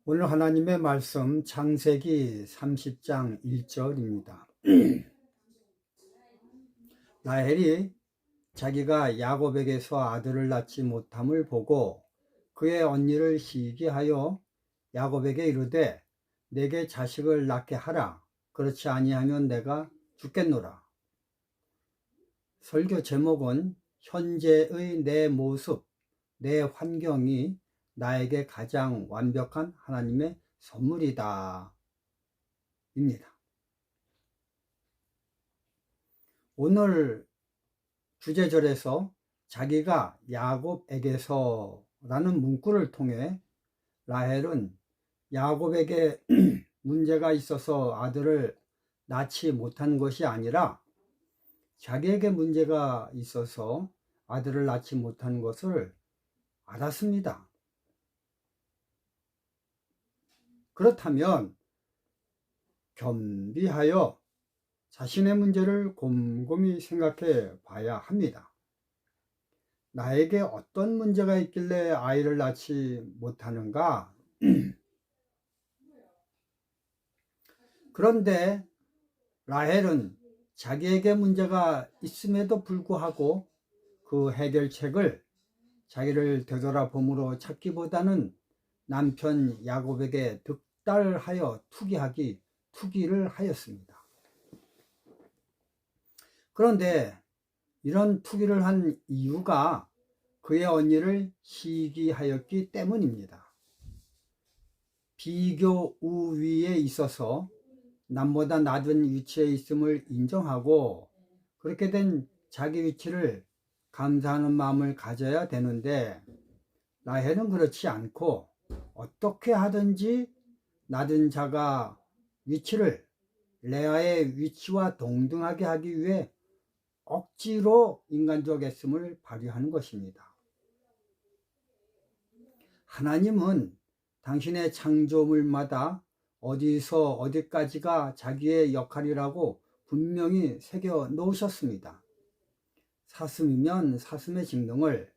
오늘 하나님의 말씀 창세기 30장 1절입니다. 라헬이 자기가 야곱에게서 아들을 낳지 못함을 보고 그의 언니를 시기하여 야곱에게 이르되 내게 자식을 낳게 하라. 그렇지 아니하면 내가 죽겠노라. 설교 제목은 현재의 내 모습, 내 환경이 나에게 가장 완벽한 하나님의 선물이다 입니다. 오늘 주제절에서 자기가 야곱에게서 라는 문구를 통해 라헬은 야곱에게 문제가 있어서 아들을 낳지 못한 것이 아니라 자기에게 문제가 있어서 아들을 낳지 못한 것을 알았습니다. 그렇다면 겸비하여 자신의 문제를 곰곰이 생각해 봐야 합니다. 나에게 어떤 문제가 있길래 아이를 낳지 못하는가? 그런데 라헬은 자기에게 문제가 있음에도 불구하고 그 해결책을 자기를 되돌아봄으로 찾기보다는 남편 야곱에게 득달하여 투기를 하였습니다. 그런데 이런 투기를 한 이유가 그의 언니를 시기하였기 때문입니다. 비교 우위에 있어서 남보다 낮은 위치에 있음을 인정하고 그렇게 된 자기 위치를 감사하는 마음을 가져야 되는데 라헬은 그렇지 않고 어떻게 하든지 낮은 자가 위치를 레아의 위치와 동등하게 하기 위해 억지로 인간적 애씀을 발휘하는 것입니다. 하나님은 당신의 창조물마다 어디서 어디까지가 자기의 역할이라고 분명히 새겨 놓으셨습니다. 사슴이면 사슴의 직능을,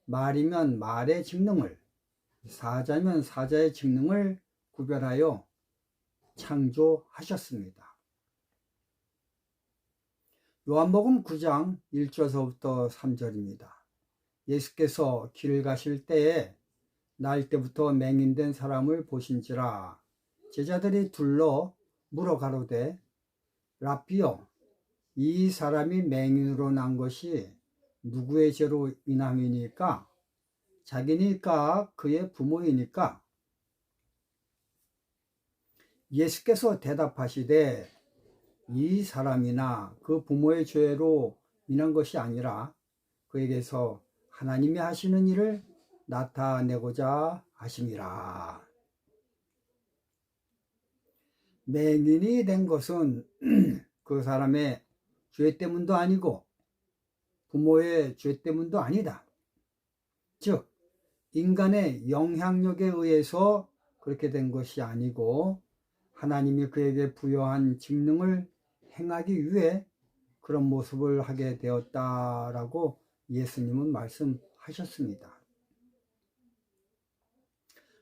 말이면 말의 직능을, 사자면 사자의 직능을 구별하여 창조하셨습니다. 요한복음 9장 1절서부터 3절입니다. 예수께서 길을 가실 때에 날 때부터 맹인된 사람을 보신지라. 제자들이 둘러 물어 가로되 랍비여, 이 사람이 맹인으로 난 것이 누구의 죄로 인함이니까? 자기니까 그의 부모이니까? 예수께서 대답하시되 이 사람이나 그 부모의 죄로 인한 것이 아니라 그에게서 하나님이 하시는 일을 나타내고자 하심이라. 맹인이 된 것은 그 사람의 죄 때문도 아니고 부모의 죄 때문도 아니다. 즉 인간의 영향력에 의해서 그렇게 된 것이 아니고 하나님이 그에게 부여한 직능을 행하기 위해 그런 모습을 하게 되었다라고 예수님은 말씀하셨습니다.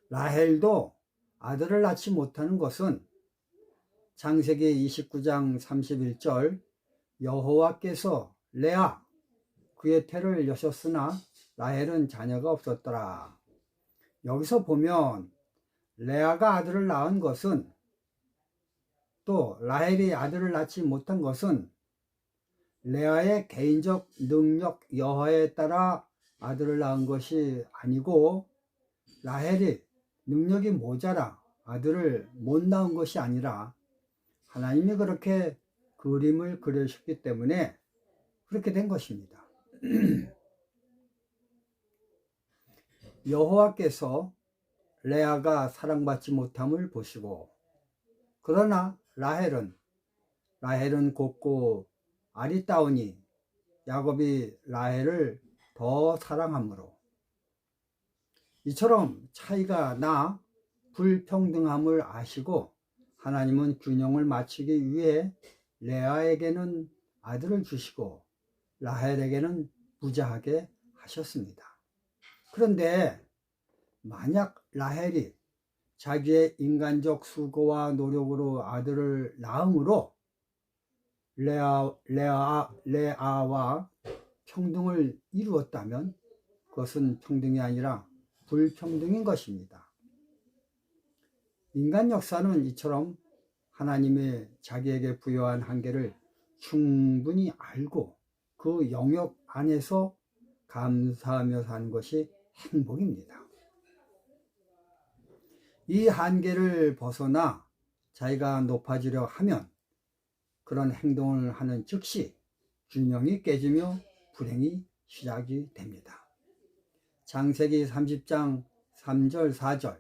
라헬도 아들을 낳지 못하는 것은 창세기 29장 31절 여호와께서 레아 그의 태를 여셨으나 라헬은 자녀가 없었더라. 여기서 보면 레아가 아들을 낳은 것은 또 라헬이 아들을 낳지 못한 것은 레아의 개인적 능력 여하에 따라 아들을 낳은 것이 아니고 라헬이 능력이 모자라 아들을 못 낳은 것이 아니라 하나님이 그렇게 그림을 그리셨기 때문에 그렇게 된 것입니다. 여호와께서 레아가 사랑받지 못함을 보시고 그러나 라헬은 곱고 아리따우니 야곱이 라헬을 더 사랑하므로 이처럼 차이가 나 불평등함을 아시고 하나님은 균형을 맞추기 위해 레아에게는 아들을 주시고 라헬에게는 부자하게 하셨습니다. 그런데 만약 라헬이 자기의 인간적 수고와 노력으로 아들을 낳음으로 레아와 평등을 이루었다면 그것은 평등이 아니라 불평등인 것입니다. 인간 역사는 이처럼 하나님의 자기에게 부여한 한계를 충분히 알고 그 영역 안에서 감사하며 사는 것이 행복입니다. 이 한계를 벗어나 자기가 높아지려 하면 그런 행동을 하는 즉시 균형이 깨지며 불행이 시작이 됩니다. 창세기 30장 3절 4절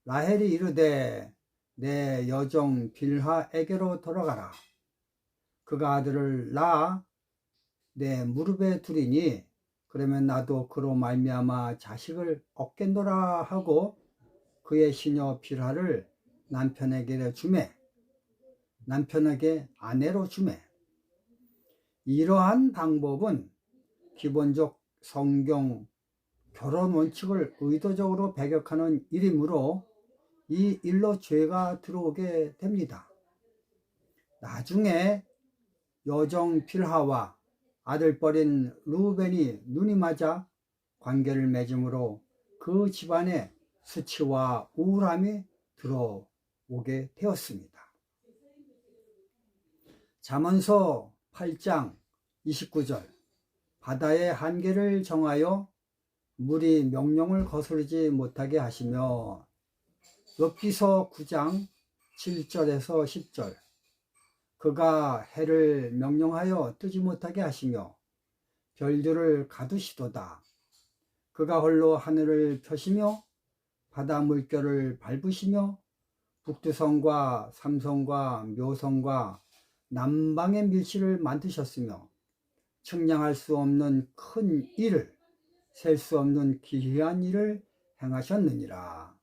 라헬이 이르되 내 여종 빌하에게로 돌아가라. 그가 아들을 낳아 내 무릎에 두리니 그러면 나도 그로 말미암아 자식을 얻겠노라 하고 그의 시녀 빌하를 남편에게 주매 남편에게 아내로 주매. 이러한 방법은 기본적 성경 결혼 원칙을 의도적으로 배격하는 일이므로 이 일로 죄가 들어오게 됩니다. 나중에 여종 빌하와 아들뻘인 루벤이 눈이 맞아 관계를 맺음으로 그 집안에 수치와 우울함이 들어오게 되었습니다. 잠언서 8장 29절 바다의 한계를 정하여 물이 명령을 거스르지 못하게 하시며 욥기서 9장 7절에서 10절 그가 해를 명령하여 뜨지 못하게 하시며 별들을 가두시도다. 그가 홀로 하늘을 펴시며 바다 물결을 밟으시며 북두성과 삼성과 묘성과 남방의 밀실을 만드셨으며 측량할 수 없는 큰 일을 셀 수 없는 기이한 일을 행하셨느니라.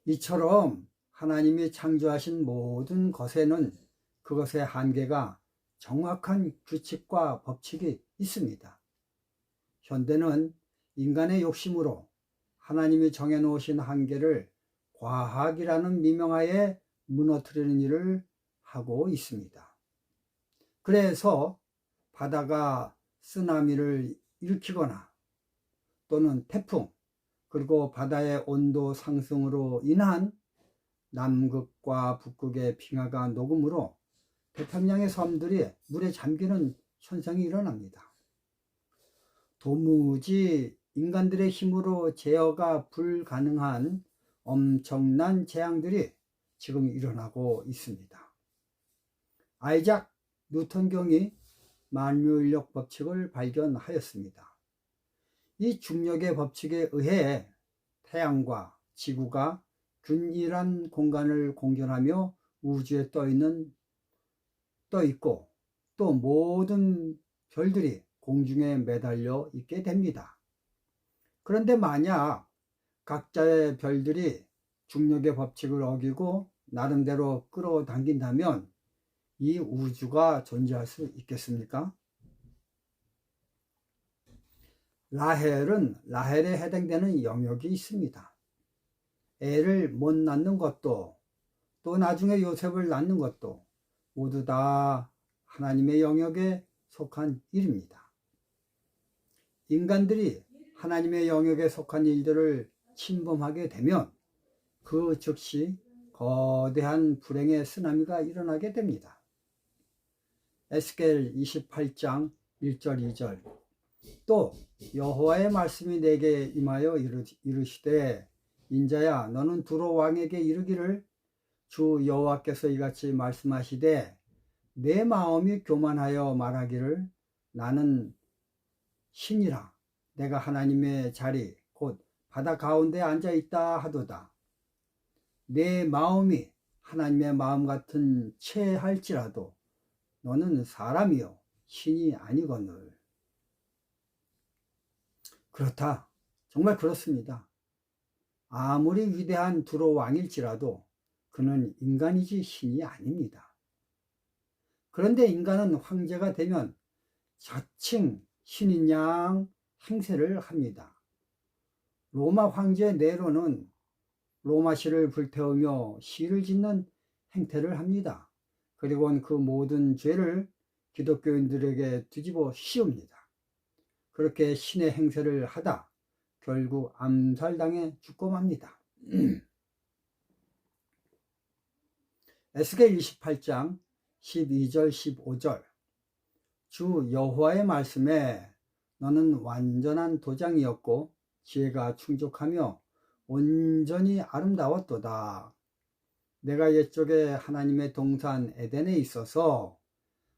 이처럼 하나님이 창조하신 모든 것에는 그것의 한계가 정확한 규칙과 법칙이 있습니다. 현대는 인간의 욕심으로 하나님이 정해놓으신 한계를 과학이라는 미명하에 무너뜨리는 일을 하고 있습니다. 그래서 바다가 쓰나미를 일으키거나 또는 태풍 그리고 바다의 온도 상승으로 인한 남극과 북극의 빙하가 녹음으로 태평양의 섬들이 물에 잠기는 현상이 일어납니다. 도무지 인간들의 힘으로 제어가 불가능한 엄청난 재앙들이 지금 일어나고 있습니다. 아이작 뉴턴 경이 만유인력 법칙을 발견하였습니다. 이 중력의 법칙에 의해 태양과 지구가 균일한 공간을 공존하며 우주에 떠 있고 또 모든 별들이 공중에 매달려 있게 됩니다. 그런데 만약 각자의 별들이 중력의 법칙을 어기고 나름대로 끌어당긴다면 이 우주가 존재할 수 있겠습니까? 라헬은 라헬에 해당되는 영역이 있습니다. 애를 못 낳는 것도 또 나중에 요셉을 낳는 것도 모두 다 하나님의 영역에 속한 일입니다. 인간들이 하나님의 영역에 속한 일들을 침범하게 되면 그 즉시 거대한 불행의 쓰나미가 일어나게 됩니다. 에스겔 28장 1절 2절 또 여호와의 말씀이 내게 임하여 이르시되 인자야 너는 두로 왕에게 이르기를 주 여호와께서 이같이 말씀하시되 내 마음이 교만하여 말하기를 나는 신이라 내가 하나님의 자리 곧 바다 가운데 앉아 있다 하도다. 내 마음이 하나님의 마음 같은 체할지라도 너는 사람이요 신이 아니거늘. 그렇다. 정말 그렇습니다. 아무리 위대한 두로 왕일지라도 그는 인간이지 신이 아닙니다. 그런데 인간은 황제가 되면 자칭 신인 양 행세를 합니다. 로마 황제 네로는 로마시를 불태우며 시를 짓는 행태를 합니다. 그리고는 그 모든 죄를 기독교인들에게 뒤집어 씌웁니다. 그렇게 신의 행세를 하다 결국 암살당해 죽고 맙니다. 에스겔 28장 12절 15절 주 여호와의 말씀에 너는 완전한 도장이었고 지혜가 충족하며 온전히 아름다웠도다. 내가 옛적에 하나님의 동산 에덴에 있어서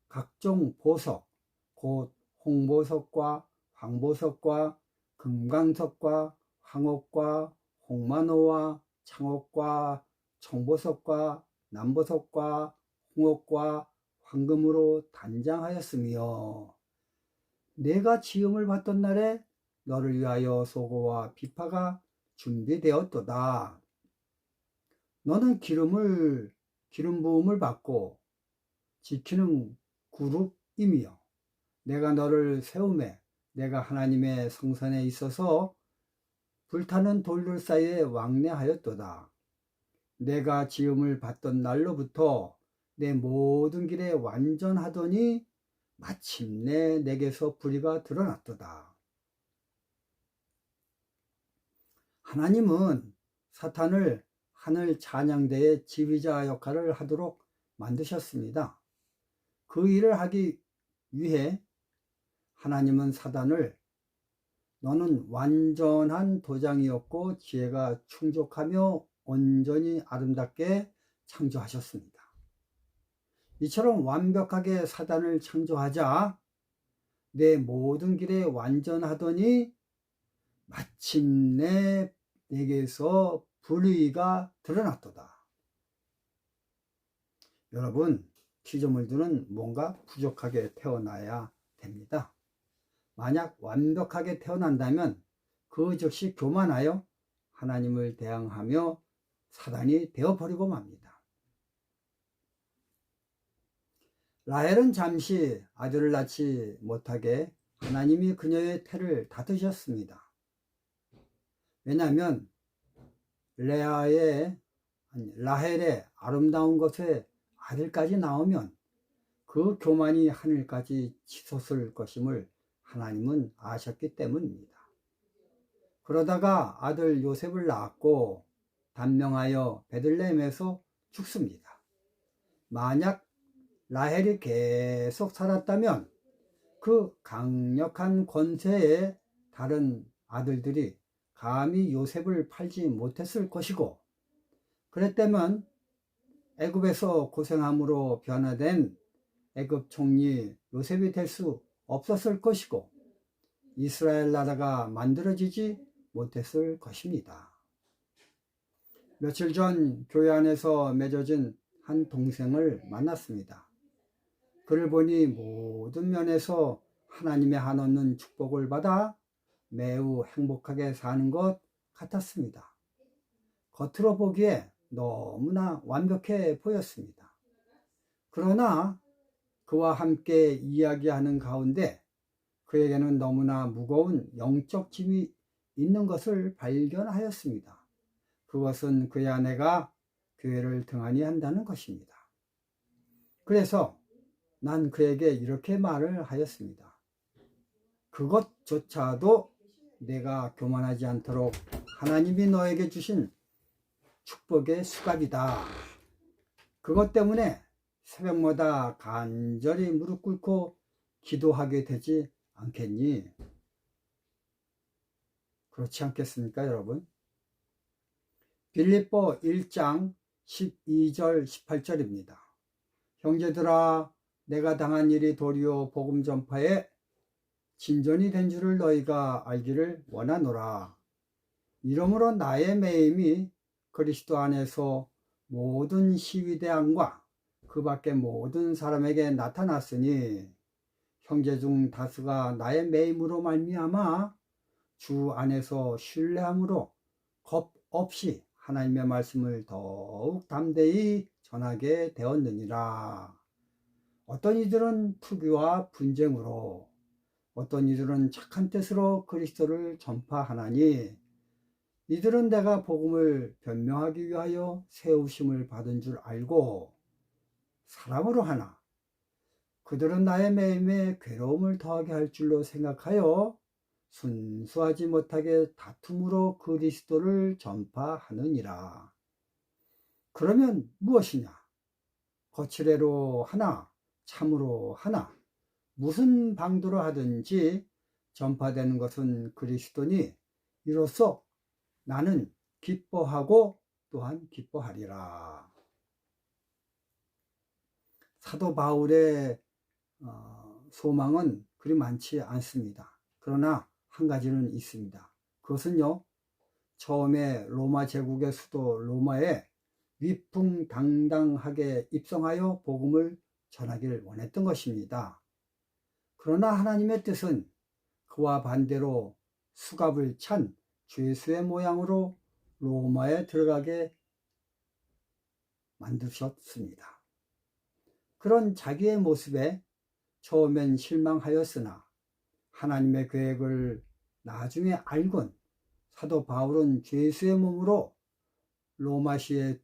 각종 보석, 곧 홍보석과 황보석과 금강석과 황옥과 홍만호와 창옥과 청보석과 남보석과 홍옥과 황금으로 단장하였으며 내가 지음을 받던 날에 너를 위하여 소고와 비파가 준비되었도다. 너는 기름 부음을 받고 지키는 그룹이며 내가 너를 세우매 내가 하나님의 성산에 있어서 불타는 돌들 사이에 왕래하였도다. 내가 지음을 받던 날로부터 내 모든 길에 완전하더니 마침내 내게서 불의가 드러났도다. 하나님은 사탄을 하늘 찬양대의 지휘자 역할을 하도록 만드셨습니다. 그 일을 하기 위해 하나님은 사단을 너는 완전한 도장이었고 지혜가 충족하며 온전히 아름답게 창조하셨습니다. 이처럼 완벽하게 사단을 창조하자 내 모든 길에 완전하더니 마침내 내게서 불의가 드러났도다. 여러분, 피조물들은 뭔가 부족하게 태어나야 됩니다. 만약 완벽하게 태어난다면 그 즉시 교만하여 하나님을 대항하며 사단이 되어버리고 맙니다. 라헬은 잠시 아들을 낳지 못하게 하나님이 그녀의 태를 닫으셨습니다. 왜냐하면 라헬의 아름다운 것에 아들까지 나오면 그 교만이 하늘까지 치솟을 것임을 하나님은 아셨기 때문입니다. 그러다가 아들 요셉을 낳았고 단명하여 베들레헴에서 죽습니다. 만약 라헬이 계속 살았다면 그 강력한 권세의 다른 아들들이 감히 요셉을 팔지 못했을 것이고 그랬다면 애굽에서 고생함으로 변화된 애굽 총리 요셉이 될 수 없었을 것이고 이스라엘 나라가 만들어지지 못했을 것입니다. 며칠 전 교회 안에서 맺어진 한 동생을 만났습니다. 그를 보니 모든 면에서 하나님의 한없는 축복을 받아 매우 행복하게 사는 것 같았습니다. 겉으로 보기에 너무나 완벽해 보였습니다. 그러나 그와 함께 이야기하는 가운데 그에게는 너무나 무거운 영적 짐이 있는 것을 발견하였습니다. 그것은 그의 아내가 교회를 등한히 한다는 것입니다. 그래서 난 그에게 이렇게 말을 하였습니다. 그것조차도 내가 교만하지 않도록 하나님이 너에게 주신 축복의 수갑이다. 그것 때문에 새벽마다 간절히 무릎 꿇고 기도하게 되지 않겠니? 그렇지 않겠습니까, 여러분? 빌립보 1장 12절 18절입니다. 형제들아, 내가 당한 일이 도리어 복음 전파에 진전이 된 줄을 너희가 알기를 원하노라. 이러므로 나의 매임이 그리스도 안에서 모든 시위대항과 그 밖의 모든 사람에게 나타났으니 형제 중 다수가 나의 매임으로 말미암아 주 안에서 신뢰함으로 겁 없이 하나님의 말씀을 더욱 담대히 전하게 되었느니라. 어떤 이들은 투기와 분쟁으로 어떤 이들은 착한 뜻으로 그리스도를 전파하나니 이들은 내가 복음을 변명하기 위하여 세우심을 받은 줄 알고 사랑으로 하나 그들은 나의 매임에 괴로움을 더하게 할 줄로 생각하여 순수하지 못하게 다툼으로 그리스도를 전파하느니라. 그러면 무엇이냐? 거칠애로 하나 참으로 하나 무슨 방도로 하든지 전파되는 것은 그리스도니 이로써 나는 기뻐하고 또한 기뻐하리라. 사도 바울의 소망은 그리 많지 않습니다. 그러나 한 가지는 있습니다. 그것은요, 처음에 로마 제국의 수도 로마에 위풍당당하게 입성하여 복음을 전하기를 원했던 것입니다. 그러나 하나님의 뜻은 그와 반대로 수갑을 찬 죄수의 모양으로 로마에 들어가게 만드셨습니다. 그런 자기의 모습에 처음엔 실망하였으나 하나님의 계획을 나중에 알곤 사도 바울은 죄수의 몸으로 로마시에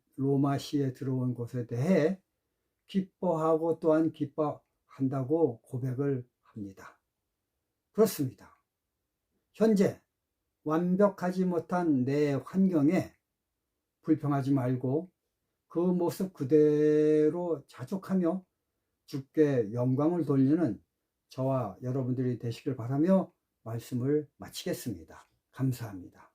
들어온 것에 대해 기뻐하고 또한 기뻐한다고 고백을 합니다. 그렇습니다. 현재 완벽하지 못한 내 환경에 불평하지 말고 그 모습 그대로 자족하며 주께 영광을 돌리는 저와 여러분들이 되시길 바라며 말씀을 마치겠습니다. 감사합니다.